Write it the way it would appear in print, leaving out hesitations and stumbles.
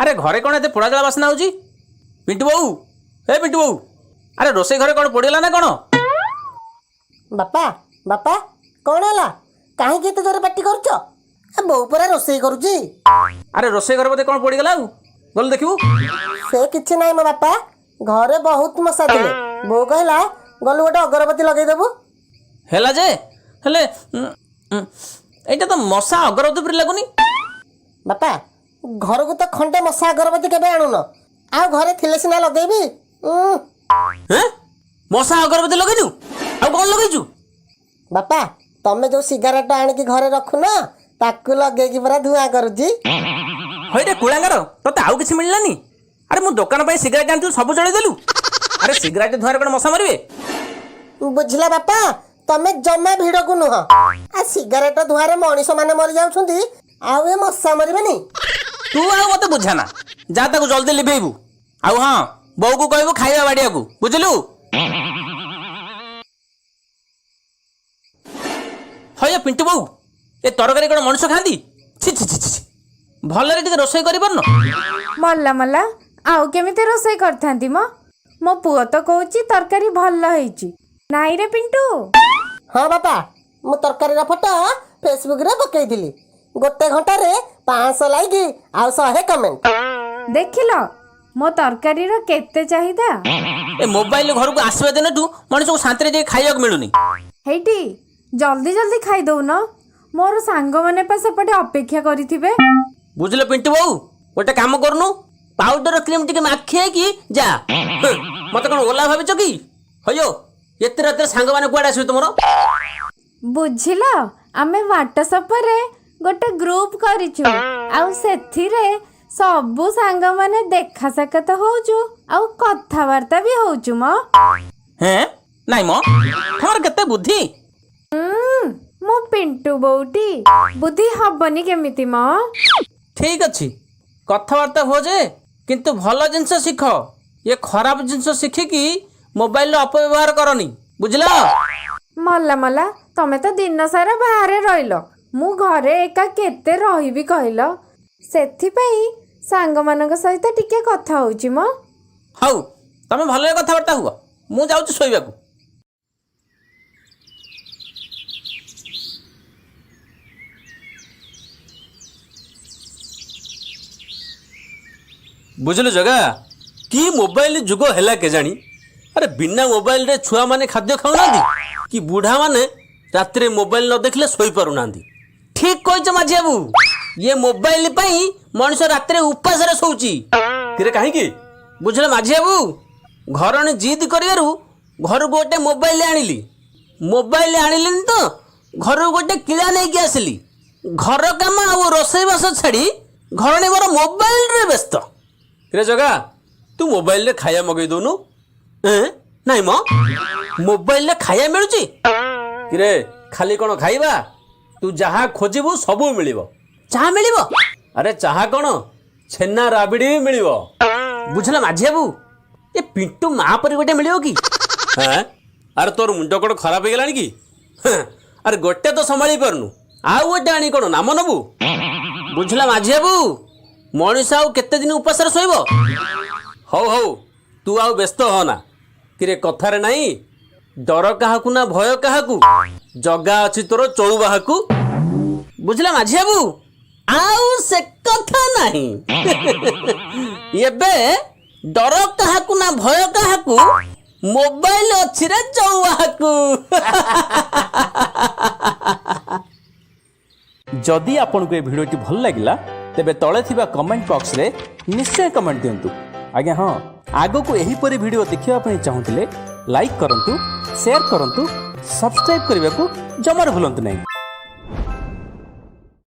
अरे घरे कौन एते पोड़ा जला बासना होची? पिंटू बाबू, हे पिंटू बाबू, अरे रोसे घरे कौन पोड़ीला ना कौन? बापा बापा कौन है कहीं एते जोरे पार्टी करुच? बो परा रोसई करुची। अरे रोसे घर बोधे कौन पोड़ीगला गल देखिबू। से किछि नाही मो बापा, घरे बहुत मशा दिले। बो कहला गलु गोटे अगरबत्ती लगेई देबू। हेला जे हेले एटा तो मशा अगरबत्ती पर लागुनी। बापा घर को तो खंडे मशा अगरबत्ती केबे आणुन? आ घरे थिले सिना लगेबी। हैं मशा अगरबत्ती लगेनु? आ कोन लगेजु? बापा तमे जो सिगारेट आनी की घरे रखु ना ताकू लगे की पूरा धुआं करूची। हईरे कुलांगार तते आउ किछि मिललानी? अरे मु दुकान पे सिगरेट आनतु सब चले देलु। अरे सिगरेट धुआं कोन मशा मारिबे? बुझला बापा तमे जम्मा भिड़ को नुह। आ सिगारेट धुआं मनीष माने मरी जाउछंती आउ ए मशा मरिबेनी। तू आ मते बुझाना जा ताको जल्दी लिभेबू। आउ हां बौ को कहबो खाइबा बाडिया को बुझलु। हय पिंटू बाबू ए तरकारी कोन मनुष्य खांदी? छी छी छी छी भलरे टिके रोसई करि परनो। मल्ला मल्ला आउ केमिते रोसई करथांती मो पुओ तो कहूची तरकारी भल ହେଇची। नाई रे पिंटू। हाँ बापा मु तरकारी रा फोटो फेसबुक रे पकई दिली। गोटे घंटा रे 500 लाइक आ 100 कमेंट। देखिलो मो तरकारी रो केते चाहिदा। ए मोबाइल घर को आसबे दिन तू मनुष्य को शांति रे खाइया मिलुनी। हेटी जल्दी जल्दी खाई दउ न, मोर सांग माने पा सेपटे अपेक्षा करिथिबे। बुझले पिंटू बाबू गोटे काम करनु पाउडर क्रीम टिके माखिए कि जा। मते कोन ओला भाबिचो कि? हयो एते रात सांग माने कुआडा आसु तुमरो? बुझिलो आमे व्हाट्सएप रे गोटे ग्रुप करिछु आउ सेथिरे सबु सांग माने देखा साक्षात होउछु आउ कथा वार्ता भी होउछु हैं नाइ तमर केते बुद्धि। मो पिंटू बौटी बुद्धि हबनी केमिति ठीक अछि कथावार्ता हो जे किंतु भल जिंस शिख। ये खराब जिंस शिखी कि मोबाइल अपव्यवहार करनी बुझला। मल्ला मल्ला तमे तो दिन सारा बाहर रहिलो, मु घरे एका केते रहिबी कहलो। सेथि पई सांग मानक सहित टिके कथा होउची हौ तमे भल कथावार्ता हुआ मु जाउछु सोइबाकू। बुझल जगह कि मोबाइल जुग है के जानी। अरे बिना मोबाइल रे छुआ माने खाद्य खाऊना कि बुढ़ा माने रात रे मोबाइल न देखले सोई पारु ना। ठीक कहछ माझी बाबू, ये मोबाइल पई मनुष्य रात रे उपास रे सोउची किरे काहे कि बुझले माझी बाबू। घरने जिद करियारु घर गोटे मोबाइल आनिली। मोबाइल आनिलिन तो घर गोटे किला नै कि आसली। घर काम आ रोसई बास छाड़ी घरने मोर मोबाइल रे व्यस्त। रे जगा तू मोबाइल रे खाया मगई दोनु? नाइ मोबाइल रे खाया मिलुची किरे? खाली कोन खाइबा तू जहा खोजिबू सबू मिलिबो। चाहा मिलिबो? अरे चाहा कोन छेना राबिडी भी मिलिबो। बुझला माझी बाबू ए पिंटू मा पर गोटे मिलिबो कि? अरे तोर मुंड कोन खराब हे गेलानी कि? अरे गोटे तो संभाली परनु आउ गोटे आनी कोन नाम नबू? बुझला माझी बाबू मनीष आउ केते दिन उपास शोब? हौ हौ तू आउ व्यस्त हो ना किरे कथारे नहीं डर काहाकू ना भय काहाकू जगा अछि तोर चौबाहाकू। बुझला माझी बाबू आउ से कथा नहीं। एबे डर काहाकू ना भय काहाकू मोबाइल अछि रे चौबाहाकू। जदि आपन को ए वीडियोटी भल लागिला तेबे तले थिबा कमेंट बॉक्स रे निश्चय कमेंट दियंतु। आज्ञा हाँ आगो को एही परी वीडियो देखिबा पई चाहुतिले लाइक करंतु, शेयर करंतु, सब्सक्राइब करबा को जमार भूलंतु नहीं।